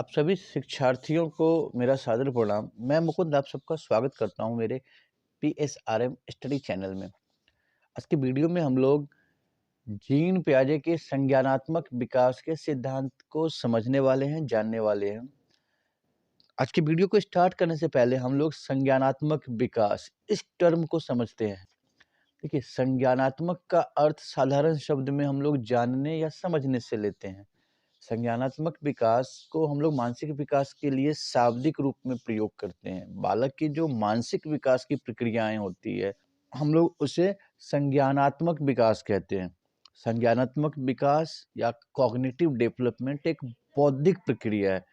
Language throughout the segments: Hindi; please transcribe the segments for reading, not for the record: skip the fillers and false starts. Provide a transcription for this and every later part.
आप सभी शिक्षार्थियों को मेरा सादर प्रणाम। मैं मुकुंद आप सबका स्वागत करता हूँ मेरे पीएसआरएम स्टडी चैनल में। आज की वीडियो में हम लोग जीन पियाजे के संज्ञानात्मक विकास के सिद्धांत को समझने वाले हैं, जानने वाले हैं। आज की वीडियो को स्टार्ट करने से पहले हम लोग संज्ञानात्मक विकास इस टर्म को समझते हैं। देखिए, संज्ञानात्मक का अर्थ साधारण शब्द में हम लोग जानने या समझने से लेते हैं। संज्ञानात्मक विकास को हम लोग मानसिक विकास के लिए शाब्दिक रूप में प्रयोग करते हैं। बालक की जो मानसिक विकास की प्रक्रियाएं होती है, हम लोग उसे संज्ञानात्मक विकास कहते हैं। संज्ञानात्मक विकास या कॉग्निटिव डेवलपमेंट एक बौद्धिक प्रक्रिया है।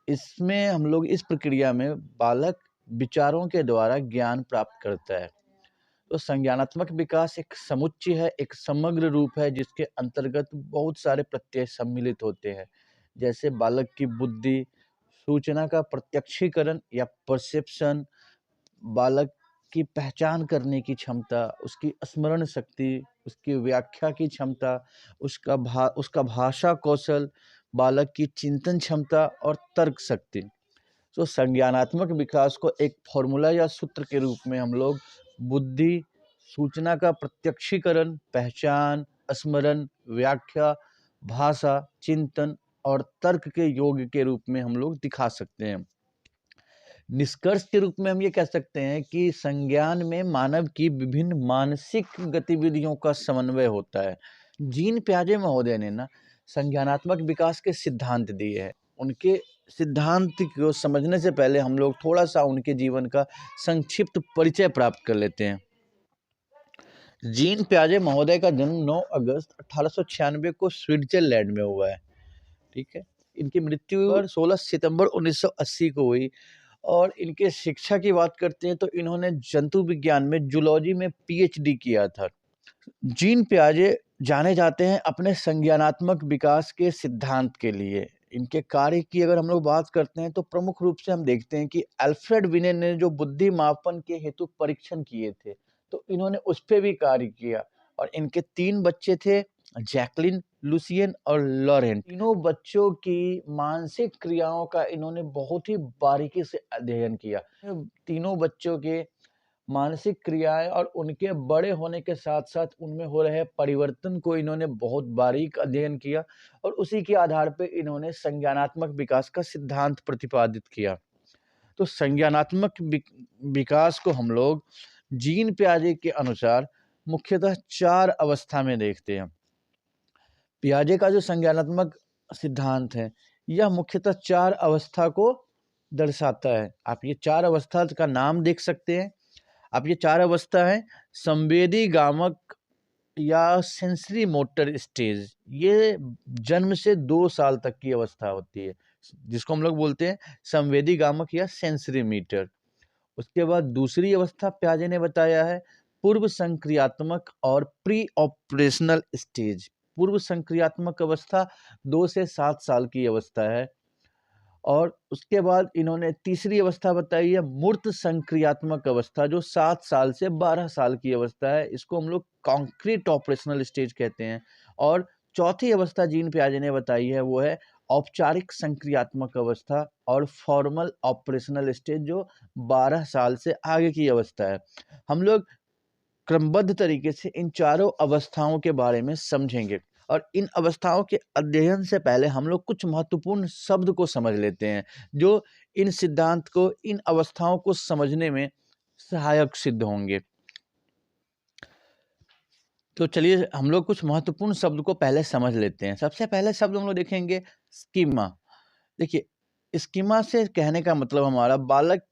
इसमें हम लोग इस प्रक्रिया में बालक विचारों के द्वारा ज्ञान प्राप्त करता है। तो संज्ञानात्मक विकास एक समुच्चय है, एक समग्र रूप है जिसके अंतर्गत बहुत सारे प्रत्यय सम्मिलित होते हैं। जैसे बालक की बुद्धि, सूचना का प्रत्यक्षीकरण या परसेप्शन, बालक की पहचान करने की क्षमता, उसकी स्मरण शक्ति, उसकी व्याख्या की क्षमता, उसका भाषा कौशल, बालक की चिंतन क्षमता और तर्क शक्ति। तो संज्ञानात्मक विकास को एक फॉर्मूला या सूत्र के रूप में हम लोग बुद्धि, सूचना का प्रत्यक्षीकरण, पहचान, स्मरण, व्याख्या, भाषा, चिंतन और तर्क के योग के रूप में हम लोग दिखा सकते हैं। निष्कर्ष के रूप में हम ये कह सकते हैं कि संज्ञान में मानव की विभिन्न मानसिक गतिविधियों का समन्वय होता है। जीन पियाजे महोदय ने संज्ञानात्मक विकास के सिद्धांत दिए हैं। उनके सिद्धांत को समझने से पहले हम लोग थोड़ा सा उनके जीवन का संक्षिप्त परिचय प्राप्त कर लेते हैं। जीन पियाजे महोदय का जन्म 9 अगस्त 1896 को स्विट्जरलैंड में हुआ है। ठीक है, इनकी मृत्यु 16 सितंबर 1980 को हुई। और इनके शिक्षा की बात करते हैं तो इन्होंने जंतु विज्ञान में जूलॉजी में पीएचडी किया था। जीन पियाजे जाने जाते हैं अपने संज्ञानात्मक विकास के सिद्धांत के लिए। इनके कार्य की अगर हम लोग बात करते हैं तो प्रमुख रूप से हम देखते हैं कि अल्फ्रेड विने ने जो बुद्धि मापन के हेतु परीक्षण किए थे, तो इन्होंने उस पर भी कार्य किया। और इनके 3 बच्चे थे, जैकलिन, लुसियन और लॉरेंट। तीनों बच्चों की मानसिक क्रियाओं का इन्होंने बहुत ही बारीकी से अध्ययन किया। तीनों बच्चों के मानसिक क्रियाएं और उनके बड़े होने के साथ साथ उनमें हो रहे परिवर्तन को इन्होंने बहुत बारीक अध्ययन किया और उसी के आधार पर इन्होंने संज्ञानात्मक विकास का सिद्धांत प्रतिपादित किया। तो संज्ञानात्मक विकास को हम लोग जीन पियाजे के अनुसार मुख्यतः 4 अवस्था में देखते हैं। पियाजे का जो संज्ञानात्मक सिद्धांत है, यह मुख्यतः 4 अवस्था को दर्शाता है। आप ये 4 अवस्था का नाम देख सकते हैं। अब ये 4 अवस्था है, संवेदी गामक या सेंसरी मोटर स्टेज। ये जन्म से 2 साल तक की अवस्था होती है, जिसको हम लोग बोलते हैं संवेदी गामक या सेंसरी मीटर। उसके बाद दूसरी अवस्था पियाजे ने बताया है पूर्व संक्रियात्मक और प्री ऑपरेशनल स्टेज। पूर्व संक्रियात्मक अवस्था 2 से 7 साल की अवस्था है। और उसके बाद इन्होंने तीसरी अवस्था बताई है मूर्त संक्रियात्मक अवस्था, जो 7 साल से 12 साल की अवस्था है। इसको हम लोग कॉन्क्रीट ऑपरेशनल स्टेज कहते हैं। और चौथी अवस्था जीन पियाजे ने बताई है वो है औपचारिक संक्रियात्मक अवस्था और फॉर्मल ऑपरेशनल स्टेज, जो 12 साल से आगे की अवस्था है। हम लोग क्रमबद्ध तरीके से इन चारों अवस्थाओं के बारे में समझेंगे। और इन अवस्थाओं के अध्ययन से पहले हम लोग कुछ महत्वपूर्ण शब्द को समझ लेते हैं, जो इन सिद्धांत को, इन अवस्थाओं को समझने में सहायक सिद्ध होंगे। तो चलिए हम लोग कुछ महत्वपूर्ण शब्द को पहले समझ लेते हैं। सबसे पहले शब्द हम लोग देखेंगे स्कीमा। देखिए, स्कीमा से कहने का मतलब हमारा बालक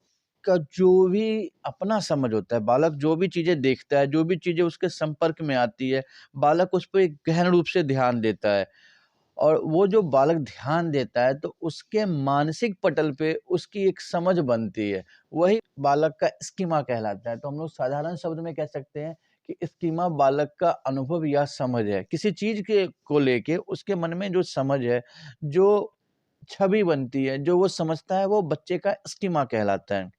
का जो भी अपना समझ होता है, बालक जो भी चीज़ें देखता है, जो भी चीज़ें उसके संपर्क में आती है, बालक उस पे गहन रूप से ध्यान देता है। और वो जो बालक ध्यान देता है तो उसके मानसिक पटल पे उसकी एक समझ बनती है, वही बालक का स्कीमा कहलाता है। तो हम लोग साधारण शब्द में कह सकते हैं कि स्कीमा बालक का अनुभव या समझ है। किसी चीज़ के को लेके उसके मन में जो समझ है, जो छवि बनती है, जो वो समझता है, वो बच्चे का स्कीमा कहलाता है।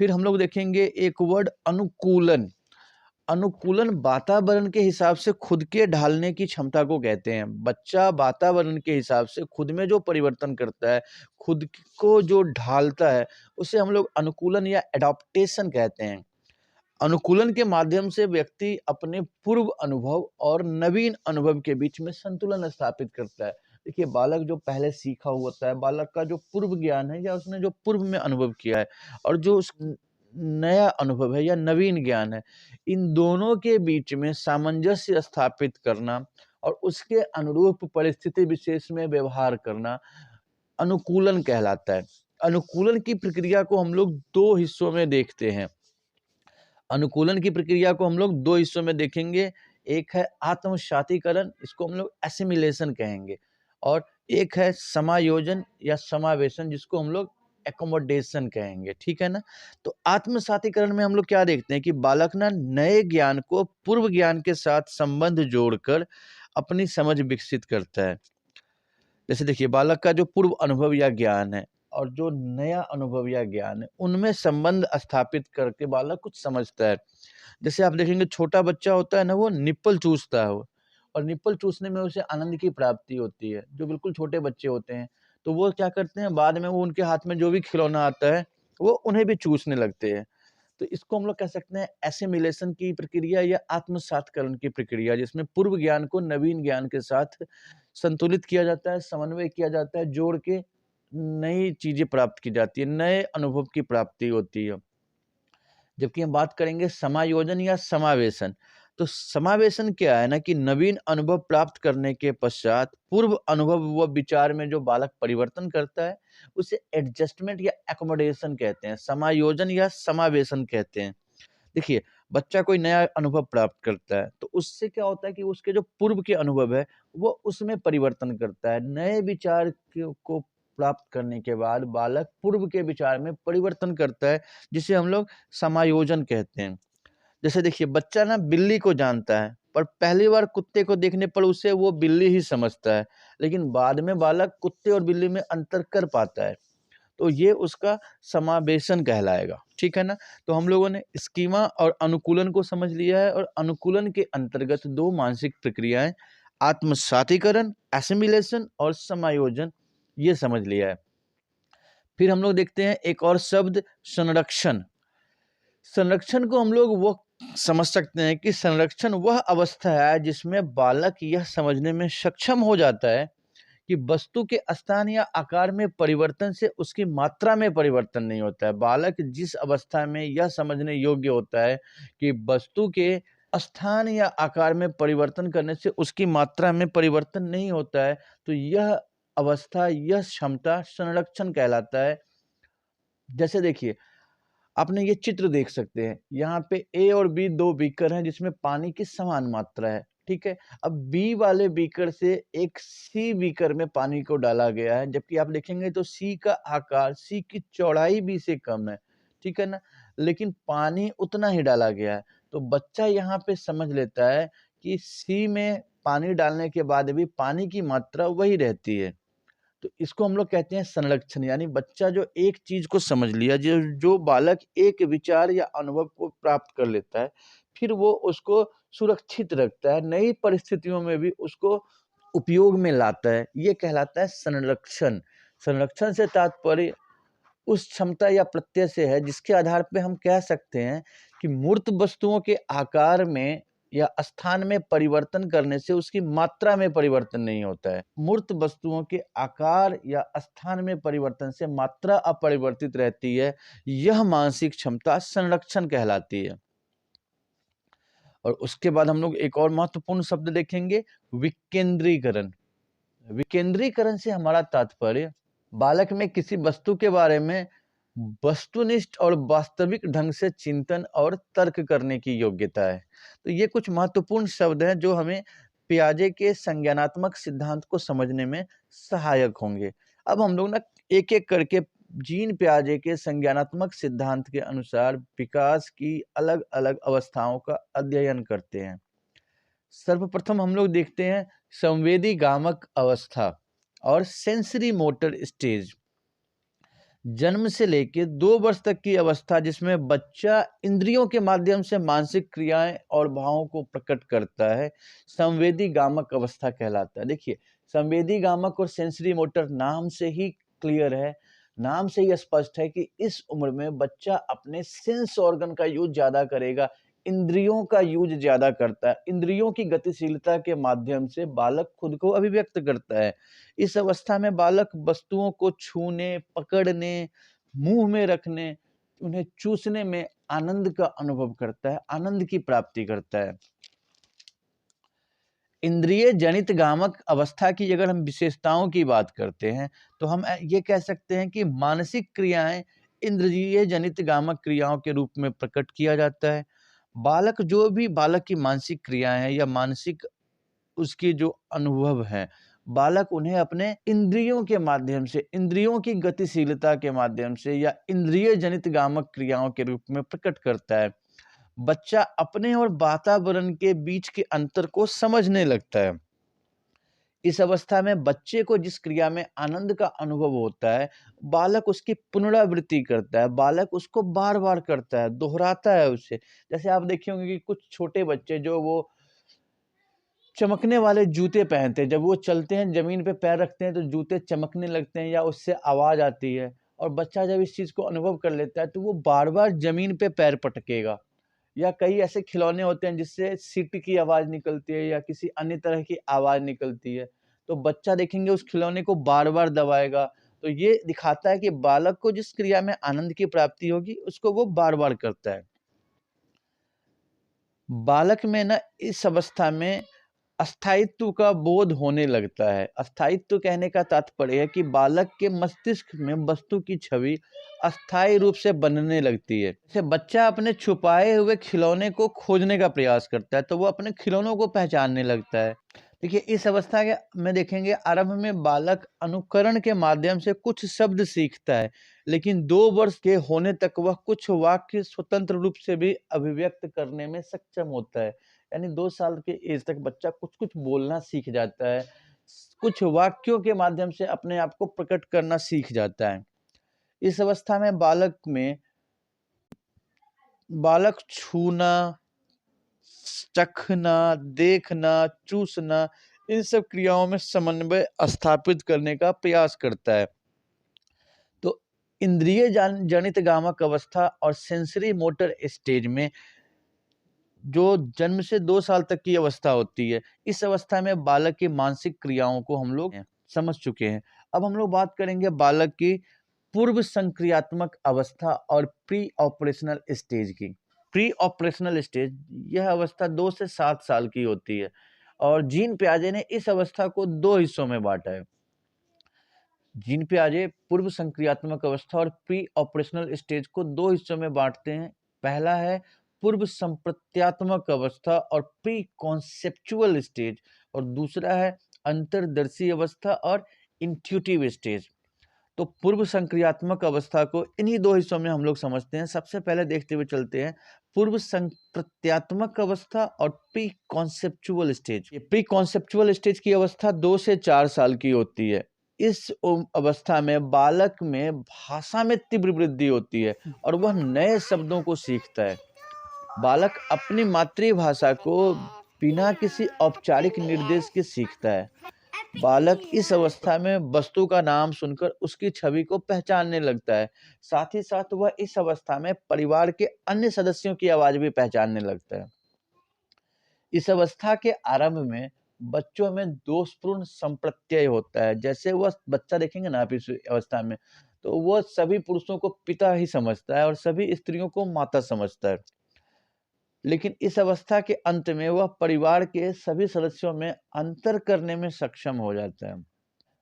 फिर हम लोग देखेंगे एक वर्ड अनुकूलन। अनुकूलन वातावरण के हिसाब से खुद के ढालने की क्षमता को कहते हैं। बच्चा वातावरण के हिसाब से खुद में जो परिवर्तन करता है, खुद को जो ढालता है, उसे हम लोग अनुकूलन या एडॉप्टेशन कहते हैं। अनुकूलन के माध्यम से व्यक्ति अपने पूर्व अनुभव और नवीन अनुभव के बीच में संतुलन स्थापित करता है। देखिए, बालक जो पहले सीखा हुआ होता है, बालक का जो पूर्व ज्ञान है या उसने जो पूर्व में अनुभव किया है, और जो उस नया अनुभव है या नवीन ज्ञान है, इन दोनों के बीच में सामंजस्य स्थापित करना और उसके अनुरूप परिस्थिति विशेष में व्यवहार करना अनुकूलन कहलाता है। अनुकूलन की प्रक्रिया को हम लोग 2 हिस्सों में देखते हैं। अनुकूलन की प्रक्रिया को हम लोग 2 हिस्सों में देखेंगे। एक है आत्मसातीकरण, इसको हम लोग एसिमिलेशन कहेंगे, और एक है समायोजन या समावेशन, जिसको हम लोग एकोमोडेशन कहेंगे। ठीक है ना? तो आत्मसातीकरण में हम लोग क्या देखते हैं कि बालक ना नए ज्ञान को पूर्व ज्ञान के साथ संबंध जोड़कर अपनी समझ विकसित करता है। जैसे देखिए, बालक का जो पूर्व अनुभव या ज्ञान है और जो नया अनुभव या ज्ञान है, उनमें संबंध स्थापित करके बालक कुछ समझता है। जैसे आप देखेंगे, छोटा बच्चा होता है ना, वो निप्पल चूसता है वो, और निप्पल चूसने में उसे आनंद की प्राप्ति होती है। जो बिल्कुल छोटे बच्चे होते हैं, तो वो क्या करते हैं, बाद में वो उनके हाथ में जो भी खिलौना आता है, वो उन्हें भी चूसने लगते हैं। तो इसको हम लोग कह सकते हैं एसिमिलेशन की प्रक्रिया या आत्मसातकरण की प्रक्रिया, जिसमें पूर्व ज्ञान को नवीन ज्ञान के साथ संतुलित किया जाता है, समन्वय किया जाता है, जोड़ के नई चीजें प्राप्त की जाती है, नए अनुभव की प्राप्ति होती है। जबकि हम बात करेंगे समायोजन या समावेशन, तो समावेशन क्या है ना कि नवीन अनुभव प्राप्त करने के पश्चात पूर्व अनुभव व विचार में जो बालक परिवर्तन करता है, उसे एडजस्टमेंट या एकोमोडेशन कहते हैं, समायोजन या समावेशन कहते हैं। देखिए, बच्चा कोई नया अनुभव प्राप्त करता है, तो उससे क्या होता है कि उसके जो पूर्व के अनुभव है, वो उसमें परिवर्तन करता है। नए विचार को प्राप्त करने के बाद बालक पूर्व के विचार में परिवर्तन करता है, जिसे हम लोग समायोजन कहते हैं। जैसे देखिए, बच्चा ना बिल्ली को जानता है, पर पहली बार कुत्ते को देखने पर उसे वो बिल्ली ही समझता है, लेकिन बाद में बालक कुत्ते और बिल्ली में अंतर कर पाता है। तो ये उसका समावेशन कहलाएगा। ठीक है ना? तो हम लोगों ने स्कीमा और अनुकूलन को समझ लिया है, और अनुकूलन के अंतर्गत 2 मानसिक प्रक्रियाएं, आत्मसातीकरण, एसिमिलेशन और समायोजन, ये समझ लिया है। फिर हम लोग देखते हैं एक और शब्द, संरक्षण। संरक्षण को हम लोग वो समझ सकते हैं कि संरक्षण वह अवस्था है जिसमें बालक यह समझने में सक्षम हो जाता है कि वस्तु के स्थान या आकार में परिवर्तन से उसकी मात्रा में परिवर्तन नहीं होता है। बालक जिस अवस्था में यह समझने योग्य होता है कि वस्तु के स्थान या आकार में परिवर्तन करने से उसकी मात्रा में परिवर्तन नहीं होता है, तो यह अवस्था, यह क्षमता संरक्षण कहलाता है। जैसे देखिए, आपने ये चित्र देख सकते हैं, यहाँ पे ए और बी 2 बीकर हैं जिसमें पानी की समान मात्रा है, ठीक है? अब बी वाले बीकर से एक सी बीकर में पानी को डाला गया है, जबकि आप देखेंगे तो सी का आकार, सी की चौड़ाई बी से कम है, ठीक है ना? लेकिन पानी उतना ही डाला गया है, तो बच्चा यहाँ पे समझ लेता है कि सी में पानी डालने के बाद भी पानी की मात्रा वही रहती है। तो इसको हम लोग कहते हैं संरक्षण, यानी बच्चा जो एक चीज को समझ लिया, जो जो बालक एक विचार या अनुभव को प्राप्त कर लेता है, फिर वो उसको सुरक्षित रखता है, नई परिस्थितियों में भी उसको उपयोग में लाता है, ये कहलाता है संरक्षण। संरक्षण से तात्पर्य उस क्षमता या प्रत्यय से है जिसके आधार पे हम कह सकते हैं कि मूर्त वस्तुओं के आकार में या स्थान में परिवर्तन करने से उसकी मात्रा में परिवर्तन नहीं होता है। मूर्त वस्तुओं के आकार या स्थान में परिवर्तन से मात्रा अपरिवर्तित रहती है। यह मानसिक क्षमता संरक्षण कहलाती है। और उसके बाद हम लोग एक और महत्वपूर्ण शब्द देखेंगे, विकेंद्रीकरण। विकेंद्रीकरण से हमारा तात्पर्य बालक में किसी वस्तु के बारे में वस्तुनिष्ठ और वास्तविक ढंग से चिंतन और तर्क करने की योग्यता है। तो ये कुछ महत्वपूर्ण शब्द हैं जो हमें पियाजे के संज्ञानात्मक सिद्धांत को समझने में सहायक होंगे। अब हम लोग ना एक एक करके जीन पियाजे के संज्ञानात्मक सिद्धांत के अनुसार विकास की अलग अलग अवस्थाओं का अध्ययन करते हैं। सर्वप्रथम हम लोग देखते हैं संवेदी गामक अवस्था और सेंसरी मोटर स्टेज। जन्म से लेके 2 वर्ष तक की अवस्था जिसमें बच्चा इंद्रियों के माध्यम से मानसिक क्रियाएं और भावों को प्रकट करता है, संवेदी गामक अवस्था कहलाता है। देखिए, संवेदी गामक और सेंसरी मोटर नाम से ही क्लियर है, नाम से ही स्पष्ट है कि इस उम्र में बच्चा अपने सेंस ऑर्गन का यूज ज़्यादा करेगा, इंद्रियों का यूज ज़्यादा करता है। इंद्रियों की गतिशीलता के माध्यम से बालक खुद को अभिव्यक्त करता है। इस अवस्था में बालक वस्तुओं को छूने, पकड़ने, मुँह में रखने, उन्हें चूसने में आनंद का अनुभव करता है, आनंद की प्राप्ति करता है। इंद्रिय जनित गामक अवस्था की अगर हम विशेषताओं की बात करते हैं, तो हम ये कह सकते हैं कि मानसिक क्रियाएँ इंद्रिय जनित गामक क्रियाओं के रूप में प्रकट किया जाता है। बालक की मानसिक क्रियाएँ हैं या मानसिक उसके जो अनुभव हैं, बालक उन्हें अपने इंद्रियों के माध्यम से, इंद्रियों की गतिशीलता के माध्यम से या इंद्रिय जनित गामक क्रियाओं के रूप में प्रकट करता है। बच्चा अपने और वातावरण के बीच के अंतर को समझने लगता है। इस अवस्था में बच्चे को जिस क्रिया में आनंद का अनुभव होता है, बालक उसकी पुनरावृत्ति करता है, बालक उसको बार-बार करता है, दोहराता है उसे। जैसे आप देखे होंगे कि कुछ छोटे बच्चे जो वो चमकने वाले जूते पहनते हैं, जब वो चलते हैं, ज़मीन पे पैर रखते हैं तो जूते चमकने लगते हैं या उससे आवाज़ आती है और बच्चा जब इस चीज़ को अनुभव कर लेता है, तो वो बार-बार ज़मीन पे पैर पटकेगा। या कई ऐसे खिलौने होते हैं जिससे सीटी की आवाज़ निकलती है या किसी अन्य तरह की आवाज़ निकलती है, तो बच्चा देखेंगे उस खिलौने को बार-बार दबाएगा। तो ये दिखाता है कि बालक को जिस क्रिया में आनंद की प्राप्ति होगी, उसको वो बार-बार करता है। बालक में ना इस अवस्था में अस्थायित्व का बोध होने लगता है। अस्थायित्व कहने का तात्पर्य है कि बालक के मस्तिष्क में वस्तु की छवि अस्थायी रूप से बनने लगती है। जैसे बच्चा अपने छुपाए हुए खिलौने को खोजने का प्रयास करता है, तो वो अपने खिलौनों को पहचानने लगता है। देखिए, इस अवस्था के में देखेंगे आरंभ में बालक अनुकरण के माध्यम से कुछ शब्द सीखता है, लेकिन 2 वर्ष के होने तक वह कुछ वाक्य स्वतंत्र रूप से भी अभिव्यक्त करने में सक्षम होता है। यानी 2 साल के एज तक बच्चा कुछ-कुछ बोलना सीख जाता है, कुछ वाक्यों के माध्यम से अपने आप को प्रकट करना सीख जाता है। इस अवस्था में बालक छूना, चखना, देखना, चूसना, इन सब क्रियाओं में समन्वय स्थापित करने का प्रयास करता है। तो इंद्रिय जनित गामक अवस्था और सेंसरी मोटर स्टेज में जो जन्म से 2 साल तक की अवस्था होती है, इस अवस्था में बालक की मानसिक क्रियाओं को हम लोग समझ चुके हैं। अब हम लोग बात करेंगे बालक की पूर्व संक्रियात्मक अवस्था और प्री ऑपरेशनल स्टेज की। प्री ऑपरेशनल स्टेज यह अवस्था 2 से 7 साल की होती है और जीन पियाजे ने इस अवस्था को 2 हिस्सों में बाँटा है। जीन पियाजे पूर्व संक्रियात्मक अवस्था और प्री ऑपरेशनल स्टेज को 2 हिस्सों में बाँटते हैं। पहला है पूर्व संप्रत्यात्मक अवस्था और प्री कॉन्सेप्चुअल स्टेज और दूसरा है अंतर्दर्शी अवस्था और इंट्यूटिव स्टेज। तो पूर्व संक्रियात्मक अवस्था को इन्हीं 2 हिस्सों में हम लोग समझते हैं। सबसे पहले देखते हुए चलते हैं पूर्व संप्रत्यात्मक अवस्था और प्री कॉन्सेप्चुअल स्टेज। ये प्री कॉन्सेप्चुअल स्टेज की अवस्था 2 से 4 साल की होती है। इस अवस्था में बालक में भाषा में तीव्र वृद्धि होती है और वह नए शब्दों को सीखता है। बालक अपनी मातृभाषा को बिना किसी औपचारिक निर्देश के सीखता है। बालक इस अवस्था में वस्तु का नाम सुनकर उसकी छवि को पहचानने लगता है। साथ ही साथ वह इस अवस्था में परिवार के अन्य सदस्यों की आवाज़ भी पहचानने लगता है। इस अवस्था के आरंभ में बच्चों में दोषपूर्ण संप्रत्यय होता है। जैसे वह बच्चा देखेंगे ना आप इस अवस्था में, तो वह सभी पुरुषों को पिता ही समझता है और सभी स्त्रियों को माता समझता है। लेकिन इस अवस्था के अंत में वह परिवार के सभी सदस्यों में अंतर करने में सक्षम हो जाता है।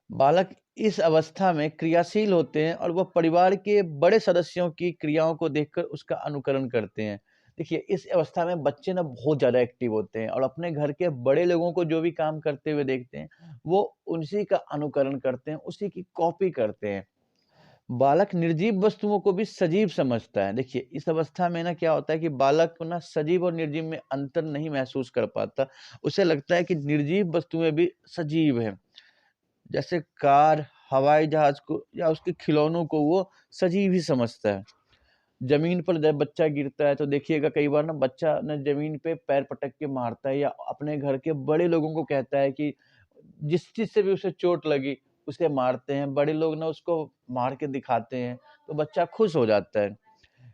बालक इस अवस्था में क्रियाशील होते हैं और वह परिवार के बड़े सदस्यों की क्रियाओं को देखकर उसका अनुकरण करते हैं। देखिए, इस अवस्था में बच्चे ना बहुत ज़्यादा एक्टिव होते हैं और अपने घर के बड़े लोगों को जो भी काम करते हुए देखते हैं, वो उसी का अनुकरण करते हैं, उसी की कॉपी करते हैं। बालक निर्जीव वस्तुओं को भी सजीव समझता है। देखिए, इस अवस्था में ना क्या होता है कि बालक को ना सजीव और निर्जीव में अंतर नहीं महसूस कर पाता। उसे लगता है कि निर्जीव वस्तुएँ भी सजीव हैं। जैसे कार, हवाई जहाज को या उसके खिलौनों को वो सजीव ही समझता है। ज़मीन पर जब बच्चा गिरता है तो देखिएगा कई बार ना बच्चा ना ज़मीन पे पैर पटक के मारता है या अपने घर के बड़े लोगों को कहता है कि जिस चीज़ से भी उसे चोट लगी, उसे मारते हैं। बड़े लोग ना उसको मार के दिखाते हैं, तो बच्चा खुश हो जाता है।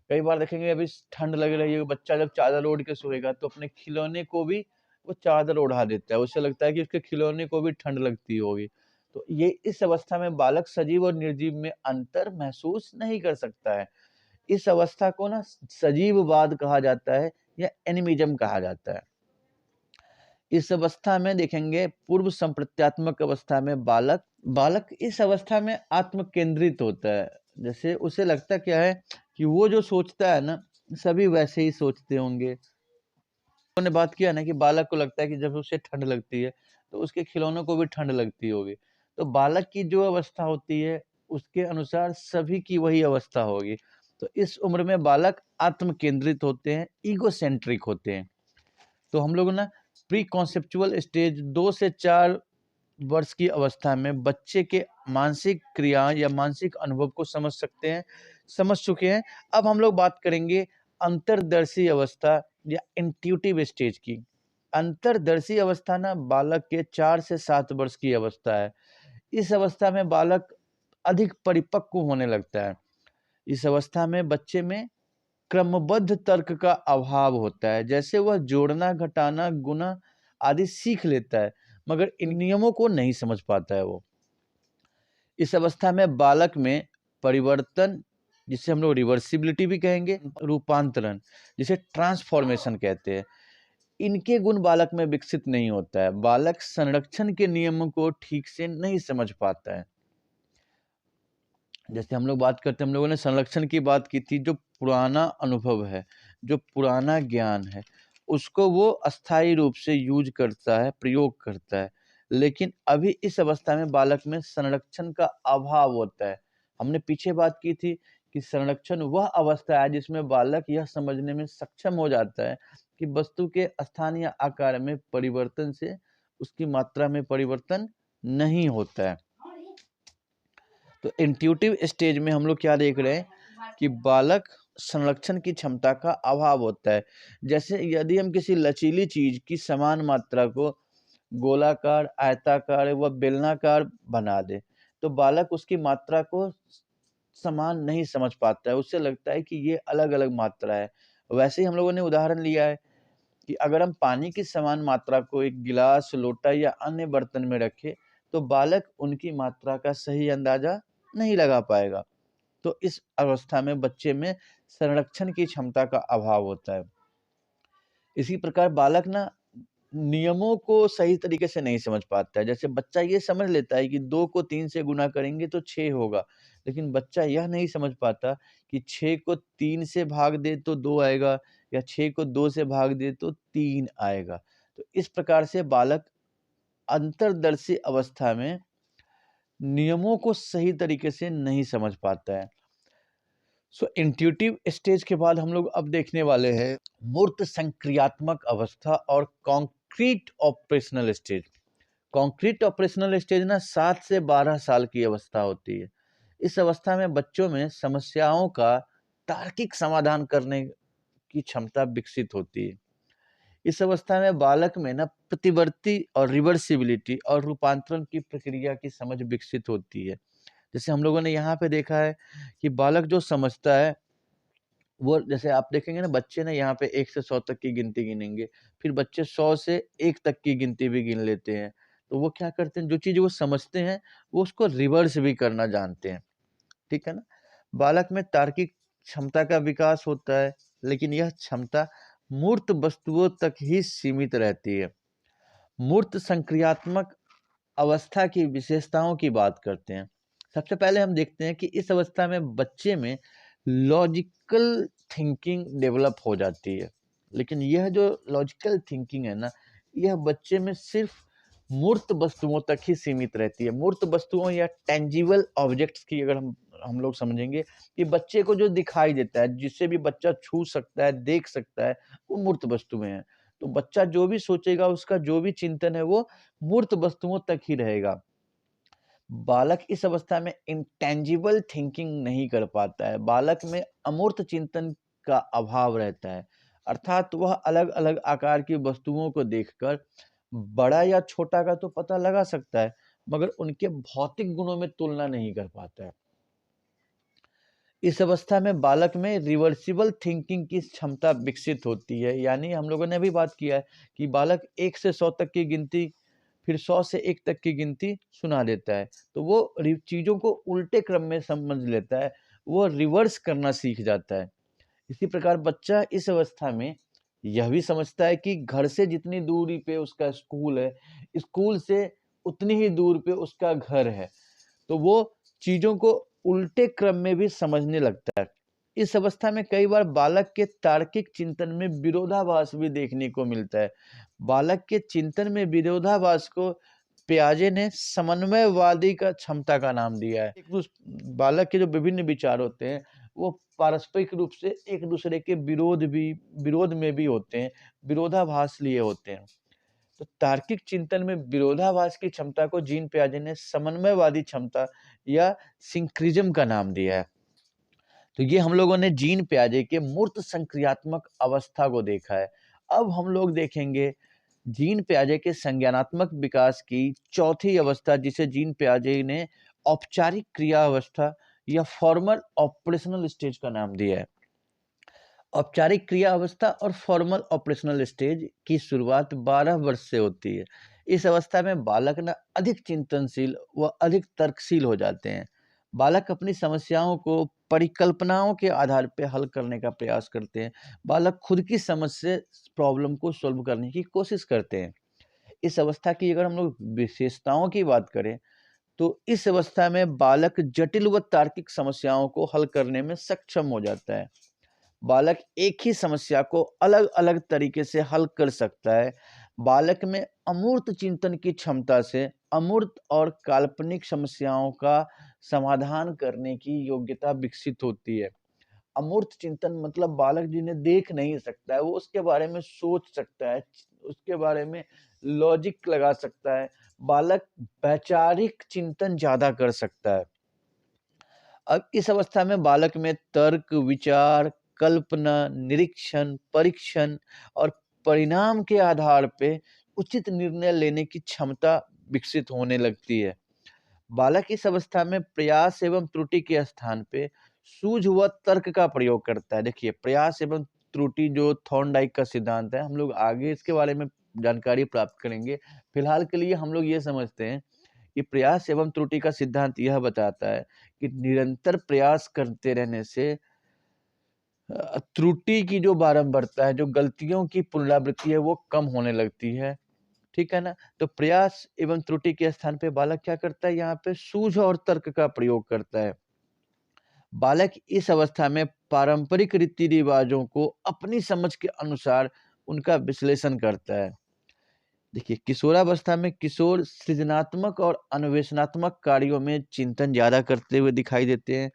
कई बार देखेंगे अभी ठंड लग रही है, बच्चा जब चादर ओढ़ के सोएगा तो अपने खिलौने को भी वो चादर ओढ़ा देता है। उसे लगता है कि उसके खिलौने को भी ठंड लगती होगी। तो ये इस अवस्था में बालक सजीव और निर्जीव में अंतर महसूस नहीं कर सकता है। इस अवस्था को ना सजीववाद कहा जाता है या एनिमिज़्म कहा जाता है। इस अवस्था में देखेंगे पूर्व संप्रत्यात्मक अवस्था में बालक बालक इस अवस्था में आत्म केंद्रित होता है। जैसे उसे लगता क्या है कि वो जो सोचता है ना, सभी वैसे ही सोचते होंगे। उन्होंने बात किया ना कि बालक को लगता है कि जब उसे ठंड लगती है, तो उसके खिलौनों को भी ठंड लगती होगी। तो बालक की जो अवस्था होती है, उसके अनुसार सभी की वही अवस्था होगी। तो इस उम्र में बालक आत्म केंद्रित होते हैं, ईगोसेंट्रिक होते हैं। तो हम लोग ना प्री कॉन्सेप्चुअल स्टेज 2 से 4 वर्ष की अवस्था में बच्चे के मानसिक क्रिया या मानसिक अनुभव को समझ चुके हैं। अब हम लोग बात करेंगे अंतर्दर्शी अवस्था या इंट्यूटिव स्टेज की। अंतर्दर्शी अवस्था ना बालक के 4 से 7 वर्ष की अवस्था है। इस अवस्था में बालक अधिक परिपक्व होने लगता है। इस अवस्था में बच्चे में क्रमबद्ध तर्क का अभाव होता है। जैसे वह जोड़ना, घटाना, गुणा आदि सीख लेता है, मगर इन नियमों को नहीं समझ पाता है वो। इस अवस्था में बालक में परिवर्तन, जिसे हम लोग रिवर्सिबिलिटी भी कहेंगे, रूपांतरण, जिसे ट्रांसफॉर्मेशन कहते हैं, इनके गुण बालक में विकसित नहीं होता है। बालक संरक्षण के नियमों को ठीक से नहीं समझ पाता है। जैसे हम लोग बात करते हैं, हम लोगों ने संरक्षण की बात की थी। जो पुराना अनुभव है, जो पुराना ज्ञान है, उसको वो अस्थायी रूप से यूज करता है, प्रयोग करता है। लेकिन अभी इस अवस्था में बालक में संरक्षण का अभाव होता है। हमने पीछे बात की थी कि संरक्षण वह अवस्था है जिसमें बालक यह समझने में सक्षम हो जाता है कि वस्तु के स्थान या आकार में परिवर्तन से उसकी मात्रा में परिवर्तन नहीं होता है। तो इंट्यूटिव स्टेज में हम लोग क्या देख रहे हैं कि बालक संरक्षण की क्षमता का अभाव होता है। जैसे यदि हम किसी लचीली चीज की समान मात्रा को गोलाकार, आयताकार व बेलनाकार बना दे, तो बालक उसकी मात्रा को समान नहीं समझ पाता है। उसे लगता है कि ये अलग अलग मात्रा है। वैसे ही हम लोगों ने उदाहरण लिया है कि अगर हम पानी की समान मात्रा को एक गिलास, लोटा या अन्य बर्तन में रखें, तो बालक उनकी मात्रा का सही अंदाजा नहीं लगा पाएगा। तो इस अवस्था में बच्चे में संरक्षण की क्षमता का अभाव होता है। इसी प्रकार बालक ना नियमों को सही तरीके से नहीं समझ पाता है। जैसे बच्चा ये समझ लेता है कि 2 को 3 से गुणा करेंगे तो 6 होगा, लेकिन बच्चा यह नहीं समझ पाता कि 6 को 3 से भाग दे तो 2 आएगा या 6 को 2 से भाग दे तो 3 आएगा। तो इस प्रकार से बालक अंतर्दर्शी अवस्था में नियमों को सही तरीके से नहीं समझ पाता है। सो इंट्यूटिव स्टेज के बाद हम लोग अब देखने वाले हैं मूर्त संक्रियात्मक अवस्था और concrete operational stage. Concrete operational stage ना 7 से 12 साल की अवस्था होती है। इस अवस्था में बच्चों में समस्याओं का तार्किक समाधान करने की क्षमता विकसित होती है। इस अवस्था में बालक में ना प्रतिवर्ती और रिवर्सिबिलिटी और रूपांतरण की प्रक्रिया की समझ विकसित होती है। जैसे हम लोगों ने यहाँ पे देखा है कि बालक जो समझता है, वो जैसे आप देखेंगे ना, बच्चे ना यहाँ पे 1 से 100 तक की गिनती गिनेंगे, फिर बच्चे 100 से 1 तक की गिनती भी गिन लेते हैं। तो वो क्या करते हैं, जो चीज़ वो समझते हैं, वो उसको रिवर्स भी करना जानते हैं, ठीक है ना? बालक में तार्किक क्षमता का विकास होता है, लेकिन यह क्षमता मूर्त वस्तुओं तक ही सीमित रहती है। मूर्त संक्रियात्मक अवस्था की विशेषताओं की बात करते हैं। सबसे पहले हम देखते हैं कि इस अवस्था में बच्चे में लॉजिकल थिंकिंग डेवलप हो जाती है। लेकिन यह जो लॉजिकल थिंकिंग है ना, यह बच्चे में सिर्फ मूर्त वस्तुओं तक ही सीमित रहती है। मूर्त वस्तुओं या टेंजिबल ऑब्जेक्ट्स की अगर हम लोग समझेंगे कि बच्चे को जो दिखाई देता है, जिसे भी बच्चा छू सकता है, देख सकता है, वो मूर्त वस्तुएं हैं। तो बच्चा जो भी सोचेगा, उसका जो भी चिंतन है, वो मूर्त वस्तुओं तक ही रहेगा। बालक इस अवस्था में इंटेंजिबल थिंकिंग नहीं कर पाता है, बालक में अमूर्त चिंतन का अभाव रहता है, अर्थात वह अलग-अलग आकार की वस्तुओं को देखकर बड़ा या छोटा का तो पता लगा सकता है, मगर उनके भौतिक गुणों में तुलना नहीं कर पाता है। इस अवस्था में बालक में रिवर्सिबल थिंकिंग की क्षमता विकसित होती है, यानी हम लोगों ने अभी बात किया है कि बालक 1 से 100 तक की गिनती, फिर 100 से 1 तक की गिनती सुना देता है, तो वो चीज़ों को उल्टे क्रम में समझ लेता है, वो रिवर्स करना सीख जाता है। इसी प्रकार बच्चा इस अवस्था में यह भी समझता है कि घर से जितनी दूरी पे उसका स्कूल है, स्कूल से उतनी ही दूर पे उसका घर है। तो वो चीज़ों को उल्टे क्रम में भी समझने लगता है। इस अवस्था में कई बार बालक के तार्किक चिंतन में विरोधाभास भी देखने को मिलता है। बालक के चिंतन में विरोधाभास को पियाजे ने समन्वयवादी का क्षमता का नाम दिया है। बालक के जो विभिन्न विचार होते हैं, वो पारस्परिक रूप से एक दूसरे के विरोध में भी होते हैं, विरोधाभास लिए होते हैं। तो तार्किक चिंतन में विरोधाभास की क्षमता को जीन पियाजे ने समन्वयवादी क्षमता या सिंक्रिज्म का नाम दिया है। तो ये हम लोगों ने जीन पियाजे के मूर्त संक्रियात्मक अवस्था को देखा है। अब हम लोग देखेंगे जीन पियाजे के संज्ञानात्मक विकास की चौथी अवस्था, जिसे जीन पियाजे ने औपचारिक क्रिया अवस्था या फॉर्मल ऑपरेशनल स्टेज का नाम दिया है। औपचारिक क्रिया अवस्था और फॉर्मल ऑपरेशनल स्टेज की शुरुआत 12 वर्ष से होती है। इस अवस्था में बालक ना अधिक चिंतनशील व अधिक तर्कशील हो जाते हैं। बालक अपनी समस्याओं को परिकल्पनाओं के आधार पर हल करने का प्रयास करते हैं। बालक खुद की समझ से प्रॉब्लम को सॉल्व करने की कोशिश करते हैं। इस अवस्था की अगर हम लोग विशेषताओं की बात करें, तो इस अवस्था में बालक जटिल व तार्किक समस्याओं को हल करने में सक्षम हो जाता है। बालक एक ही समस्या को अलग-अलग तरीके से हल कर सकता है। बालक में अमूर्त चिंतन की क्षमता से अमूर्त और काल्पनिक समस्याओं का समाधान करने की योग्यता विकसित होती है। अमूर्त चिंतन मतलब बालक जिन्हें देख नहीं सकता है, वो उसके बारे में सोच सकता है, उसके बारे में लॉजिक लगा सकता है। बालक वैचारिक चिंतन ज़्यादा कर सकता है। अब इस अवस्था में बालक में तर्क, विचार, कल्पना, निरीक्षण, परीक्षण और परिणाम के आधार पे उचित निर्णय लेने की क्षमता विकसित होने लगती है। बालक इस अवस्था में प्रयास एवं त्रुटि के स्थान पे सूझ व तर्क का प्रयोग करता है। देखिए, प्रयास एवं त्रुटि जो थॉर्नडाइक का सिद्धांत है, हम लोग आगे इसके बारे में जानकारी प्राप्त करेंगे। फिलहाल के लिए हम लोग ये समझते हैं कि प्रयास एवं त्रुटि का सिद्धांत यह बताता है कि निरंतर प्रयास करते रहने से त्रुटि की जो बारंबारता है, जो गलतियों की पुनरावृत्ति है, वो कम होने लगती है। ठीक है ना? तो प्रयास एवं त्रुटि के स्थान पे बालक क्या करता है, यहाँ पे सूझ और तर्क का प्रयोग करता है। बालक इस अवस्था में पारंपरिक रीति-रिवाजों को अपनी समझ के अनुसार उनका विश्लेषण करता है। देखिए, किशोरावस्था में किशोर सृजनात्मक और अन्वेषणात्मक कार्यों में चिंतन ज़्यादा करते हुए दिखाई देते हैं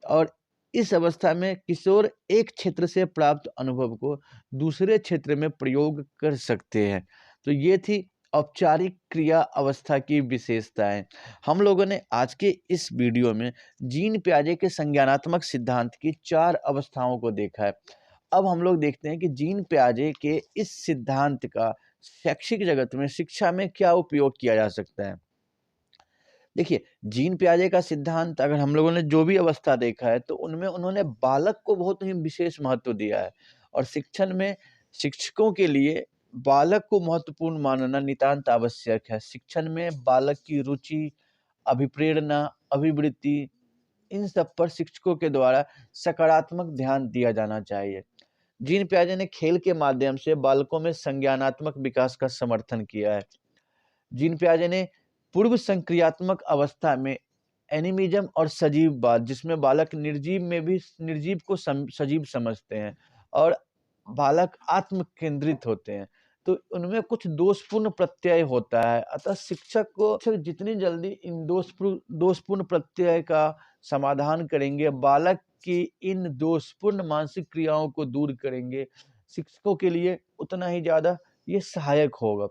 और इस अवस्था में किशोर एक क्षेत्र से प्राप्त अनुभव को दूसरे क्षेत्र में प्रयोग कर सकते हैं। तो ये थी औपचारिक क्रिया अवस्था की विशेषताएँ। हम लोगों ने आज के इस वीडियो में जीन पियाजे के संज्ञानात्मक सिद्धांत की 4 अवस्थाओं को देखा है। अब हम लोग देखते हैं कि जीन पियाजे के इस सिद्धांत का शैक्षिक जगत में, शिक्षा में क्या उपयोग किया जा सकता है। देखिए, जीन पियाजे का सिद्धांत अगर हम लोगों ने जो भी अवस्था देखा है, तो उनमें उन्होंने बालक को बहुत ही विशेष महत्व दिया है और शिक्षण में शिक्षकों के लिए बालक को महत्वपूर्ण मानना नितांत आवश्यक है। शिक्षण में बालक की रुचि, अभिप्रेरणा, अभिवृत्ति, इन सब पर शिक्षकों के द्वारा सकारात्मक ध्यान दिया जाना चाहिए। जीन पियाजे ने खेल के माध्यम से बालकों में संज्ञानात्मक विकास का समर्थन किया है। जीन पियाजे ने पूर्व संक्रियात्मक अवस्था में एनिमिज्म और सजीववाद, जिसमें बालक निर्जीव में भी निर्जीव को सजीव समझते हैं और बालक आत्म केंद्रित होते हैं, तो उनमें कुछ दोषपूर्ण प्रत्यय होता है। अतः शिक्षक जितनी जल्दी इन दोषपूर्ण प्रत्यय का समाधान करेंगे, बालक की इन दोषपूर्ण मानसिक क्रियाओं को दूर करेंगे, शिक्षकों के लिए उतना ही ज़्यादा ये सहायक होगा।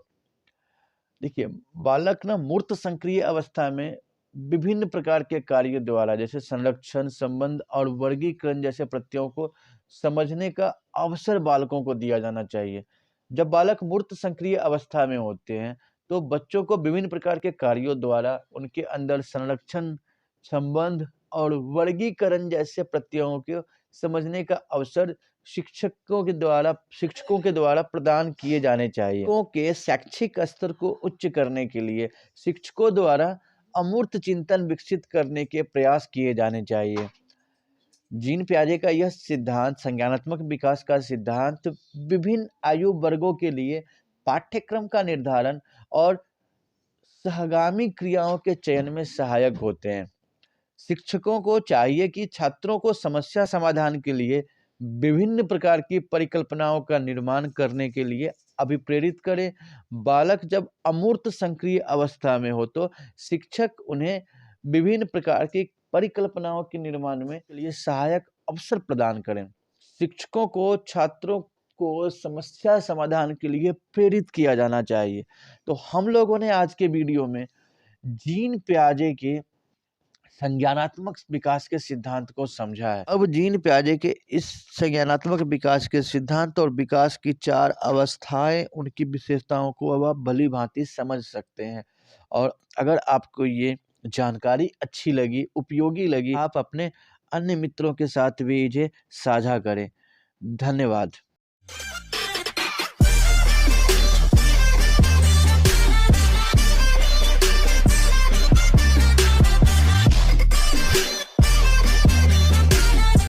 देखिए, बालक ना मूर्त संक्रिय अवस्था में विभिन्न प्रकार के कार्यों द्वारा जैसे संरक्षण, संबंध और वर्गीकरण जैसे प्रत्ययों को समझने का अवसर बालकों को दिया जाना चाहिए। जब बालक मूर्त सक्रिय अवस्था में होते हैं, तो बच्चों को विभिन्न प्रकार के कार्यों द्वारा उनके अंदर संरक्षण, संबंध और वर्गीकरण जैसे प्रत्ययों को समझने का अवसर शिक्षकों के द्वारा प्रदान किए जाने चाहिए। बच्चों के शैक्षिक स्तर को उच्च करने के लिए शिक्षकों द्वारा अमूर्त चिंतन विकसित करने के प्रयास किए जाने चाहिए। जीन पियाजे का यह सिद्धांत, संज्ञानात्मक विकास का सिद्धांत, विभिन्न आयु वर्गों के लिए पाठ्यक्रम का निर्धारण और सहगामी क्रियाओं के चयन में सहायक होते हैं। शिक्षकों को चाहिए कि छात्रों को समस्या समाधान के लिए विभिन्न प्रकार की परिकल्पनाओं का निर्माण करने के लिए अभिप्रेरित करें। बालक जब अमूर्त सक्रिय अवस्था में हो तो शिक्षक उन्हें विभिन्न प्रकार की परिकल्पनाओं के निर्माण में के लिए सहायक अवसर प्रदान करें। शिक्षकों को छात्रों को समस्या समाधान के लिए प्रेरित किया जाना चाहिए। तो हम लोगों ने आज के वीडियो में जीन पियाजे के संज्ञानात्मक विकास के सिद्धांत को समझा है। अब जीन पियाजे के इस संज्ञानात्मक विकास के सिद्धांत और विकास की 4 अवस्थाएं, उनकी विशेषताओं को अब आप भली भांति समझ सकते हैं। और अगर आपको ये जानकारी अच्छी लगी, उपयोगी लगी, आप अपने अन्य मित्रों के साथ भी इसे साझा करें। धन्यवाद।